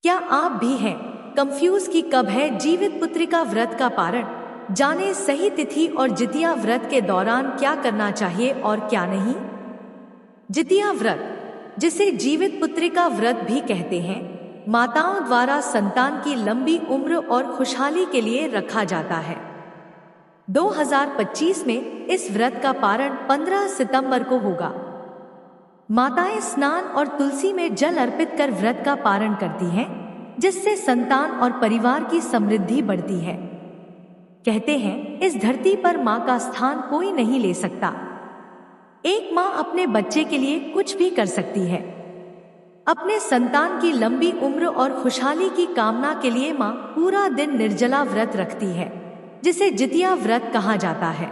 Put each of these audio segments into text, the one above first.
क्या आप भी हैं कंफ्यूज कि कब है जीवित पुत्रिका व्रत का पारण? जाने सही तिथि और जितिया व्रत के दौरान क्या करना चाहिए और क्या नहीं। जितिया व्रत, जिसे जीवित पुत्रिका व्रत भी कहते हैं, माताओं द्वारा संतान की लंबी उम्र और खुशहाली के लिए रखा जाता है। 2025 में इस व्रत का पारण 15 सितंबर को होगा। माताएं स्नान और तुलसी में जल अर्पित कर व्रत का पारण करती हैं, जिससे संतान और परिवार की समृद्धि बढ़ती है। कहते हैं, इस धरती पर मां का स्थान कोई नहीं ले सकता। एक मां अपने बच्चे के लिए कुछ भी कर सकती है। अपने संतान की लंबी उम्र और खुशहाली की कामना के लिए मां पूरा दिन निर्जला व्रत रखती है, जिसे जितिया व्रत कहा जाता है।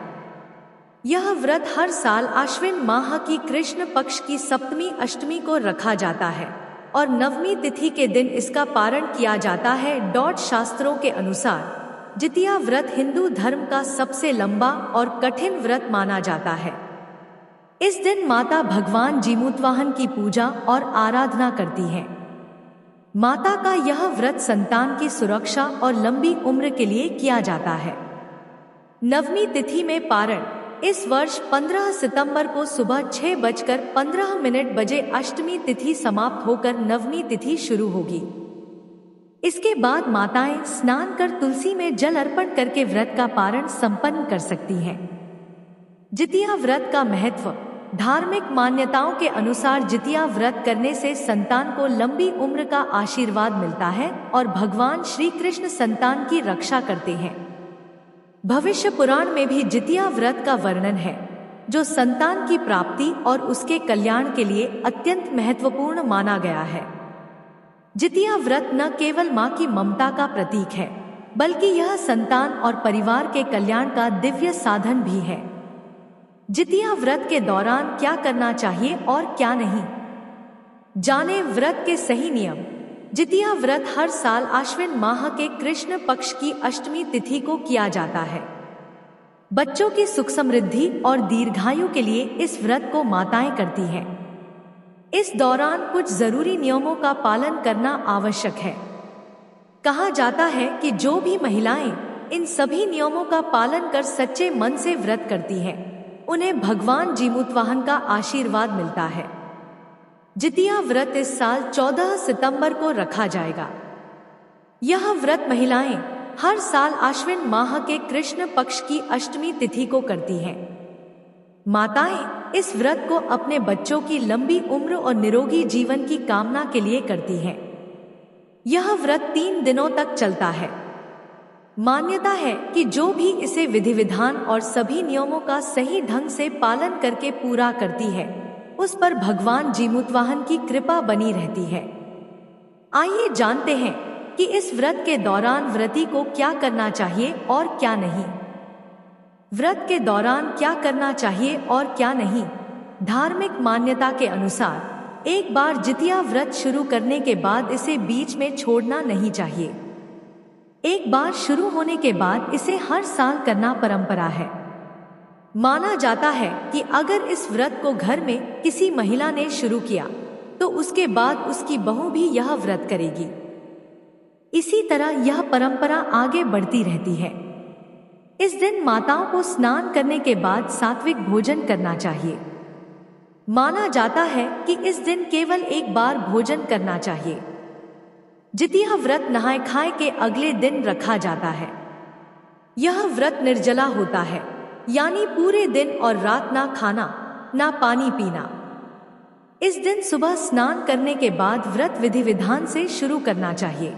यह व्रत हर साल आश्विन माह की कृष्ण पक्ष की सप्तमी अष्टमी को रखा जाता है और नवमी तिथि के दिन इसका पारण किया जाता है। शास्त्रों के अनुसार जितिया व्रत हिंदू धर्म का सबसे लंबा और कठिन व्रत माना जाता है। इस दिन माता भगवान जीमूतवाहन की पूजा और आराधना करती है। माता का यह व्रत संतान की सुरक्षा और लंबी उम्र के लिए किया जाता है। नवमी तिथि में पारण इस वर्ष 15 सितंबर को सुबह 6:15 बजे अष्टमी तिथि समाप्त होकर नवमी तिथि शुरू होगी। इसके बाद माताएं स्नान कर तुलसी में जल अर्पण करके व्रत का पारण संपन्न कर सकती हैं। जितिया व्रत का महत्व। धार्मिक मान्यताओं के अनुसार जितिया व्रत करने से संतान को लंबी उम्र का आशीर्वाद मिलता है और भगवान श्री कृष्ण संतान की रक्षा करते हैं। भविष्य पुराण में भी जितिया व्रत का वर्णन है, जो संतान की प्राप्ति और उसके कल्याण के लिए अत्यंत महत्वपूर्ण माना गया है। जितिया व्रत न केवल मां की ममता का प्रतीक है, बल्कि यह संतान और परिवार के कल्याण का दिव्य साधन भी है। जितिया व्रत के दौरान क्या करना चाहिए और क्या नहीं, जाने व्रत के सही नियम। जितिया व्रत हर साल आश्विन माह के कृष्ण पक्ष की अष्टमी तिथि को किया जाता है। बच्चों की सुख समृद्धि और दीर्घायु के लिए इस व्रत को माताएं करती हैं। इस दौरान कुछ जरूरी नियमों का पालन करना आवश्यक है। कहा जाता है कि जो भी महिलाएं इन सभी नियमों का पालन कर सच्चे मन से व्रत करती हैं, उन्हें भगवान जीमूतवाहन का आशीर्वाद मिलता है। जितिया व्रत इस साल 14 सितंबर को रखा जाएगा। यह व्रत महिलाएं हर साल आश्विन माह के कृष्ण पक्ष की अष्टमी तिथि को करती हैं। माताएं इस व्रत को अपने बच्चों की लंबी उम्र और निरोगी जीवन की कामना के लिए करती हैं। यह व्रत 3 दिनों तक चलता है। मान्यता है कि जो भी इसे विधि विधान और सभी नियमों का सही ढंग से पालन करके पूरा करती है, उस पर भगवान जीमूतवाहन की कृपा बनी रहती है। आइए जानते हैं कि इस व्रत के दौरान व्रती को क्या करना चाहिए और क्या नहीं। व्रत के दौरान क्या करना चाहिए और क्या नहीं। धार्मिक मान्यता के अनुसार एक बार जितिया व्रत शुरू करने के बाद इसे बीच में छोड़ना नहीं चाहिए। एक बार शुरू होने के बाद इसे हर साल करना परंपरा है। माना जाता है कि अगर इस व्रत को घर में किसी महिला ने शुरू किया, तो उसके बाद उसकी बहू भी यह व्रत करेगी। इसी तरह यह परंपरा आगे बढ़ती रहती है। इस दिन माताओं को स्नान करने के बाद सात्विक भोजन करना चाहिए। माना जाता है कि इस दिन केवल एक बार भोजन करना चाहिए। जितिया व्रत नहाए खाए के अगले दिन रखा जाता है। यह व्रत निर्जला होता है, यानी पूरे दिन और रात ना खाना ना पानी पीना। इस दिन सुबह स्नान करने के बाद व्रत विधि विधान से शुरू करना चाहिए।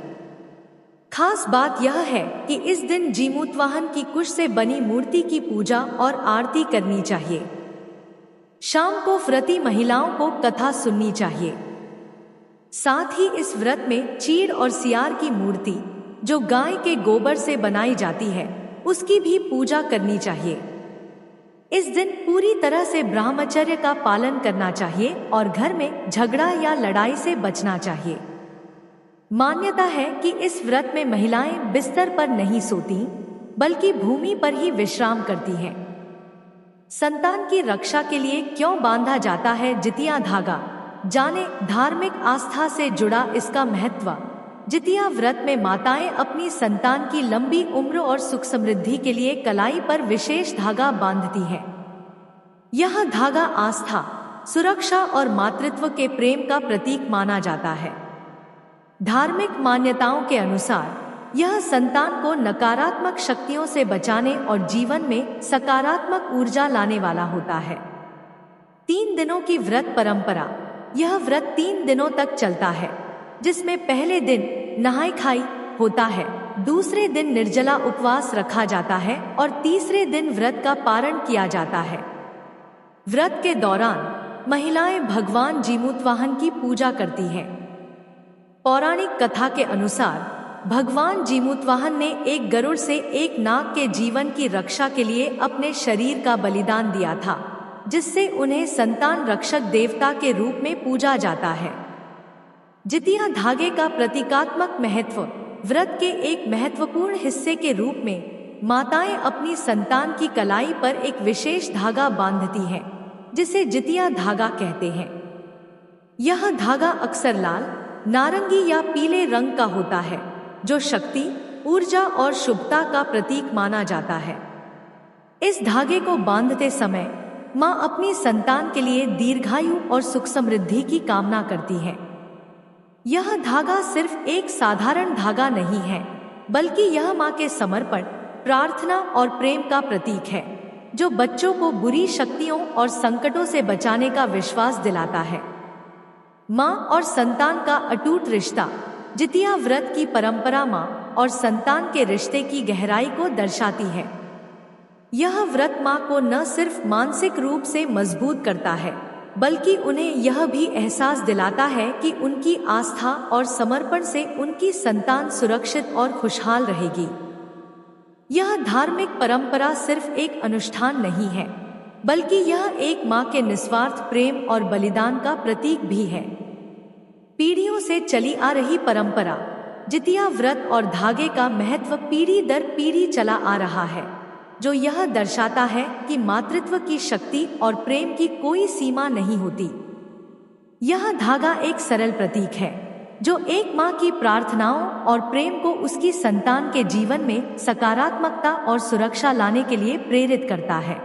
खास बात यह है कि इस दिन जीमूतवाहन की कुश से बनी मूर्ति की पूजा और आरती करनी चाहिए। शाम को व्रती महिलाओं को कथा सुननी चाहिए। साथ ही इस व्रत में चीड़ और सियार की मूर्ति, जो गाय के गोबर से बनाई जाती है, उसकी भी पूजा करनी चाहिए। इस दिन पूरी तरह से ब्रह्मचर्य का पालन करना चाहिए और घर में झगड़ा या लड़ाई से बचना चाहिए। मान्यता है कि इस व्रत में महिलाएं बिस्तर पर नहीं सोती, बल्कि भूमि पर ही विश्राम करती हैं। संतान की रक्षा के लिए क्यों बांधा जाता है जितिया धागा, जाने धार्मिक आस्था से जुड़ा इसका महत्व। जितिया व्रत में माताएं अपनी संतान की लंबी उम्र और सुख समृद्धि के लिए कलाई पर विशेष धागा बांधती हैं। यह धागा आस्था, सुरक्षा और मातृत्व के प्रेम का प्रतीक माना जाता है। धार्मिक मान्यताओं के अनुसार यह संतान को नकारात्मक शक्तियों से बचाने और जीवन में सकारात्मक ऊर्जा लाने वाला होता है। 3 दिनों की व्रत परंपरा। यह व्रत 3 दिनों तक चलता है, जिसमें पहले दिन नहाई खाई होता है, दूसरे दिन निर्जला उपवास रखा जाता है और तीसरे दिन व्रत का पारण किया जाता है। व्रत के दौरान महिलाएं भगवान जीमूतवाहन की पूजा करती हैं। पौराणिक कथा के अनुसार भगवान जीमूतवाहन ने एक गरुड़ से एक नाग के जीवन की रक्षा के लिए अपने शरीर का बलिदान दिया था, जिससे उन्हें संतान रक्षक देवता के रूप में पूजा जाता है। जितिया धागे का प्रतीकात्मक महत्व। व्रत के एक महत्वपूर्ण हिस्से के रूप में माताएं अपनी संतान की कलाई पर एक विशेष धागा बांधती हैं, जिसे जितिया धागा कहते हैं। यह धागा अक्सर लाल, नारंगी या पीले रंग का होता है, जो शक्ति, ऊर्जा और शुभता का प्रतीक माना जाता है। इस धागे को बांधते समय मां अपनी संतान के लिए दीर्घायु और सुख समृद्धि की कामना करती है। यह धागा सिर्फ एक साधारण धागा नहीं है, बल्कि यह मां के समर्पण, प्रार्थना और प्रेम का प्रतीक है, जो बच्चों को बुरी शक्तियों और संकटों से बचाने का विश्वास दिलाता है। मां और संतान का अटूट रिश्ता। जितिया व्रत की परंपरा मां और संतान के रिश्ते की गहराई को दर्शाती है। यह व्रत मां को न सिर्फ मानसिक रूप से मजबूत करता है, बल्कि उन्हें यह भी एहसास दिलाता है कि उनकी आस्था और समर्पण से उनकी संतान सुरक्षित और खुशहाल रहेगी। यह धार्मिक परंपरा सिर्फ एक अनुष्ठान नहीं है, बल्कि यह एक मां के निस्वार्थ प्रेम और बलिदान का प्रतीक भी है। पीढ़ियों से चली आ रही परंपरा। जितिया व्रत और धागे का महत्व पीढ़ी दर पीढ़ी चला आ रहा है, जो यह दर्शाता है कि मातृत्व की शक्ति और प्रेम की कोई सीमा नहीं होती। यह धागा एक सरल प्रतीक है, जो एक मां की प्रार्थनाओं और प्रेम को उसकी संतान के जीवन में सकारात्मकता और सुरक्षा लाने के लिए प्रेरित करता है।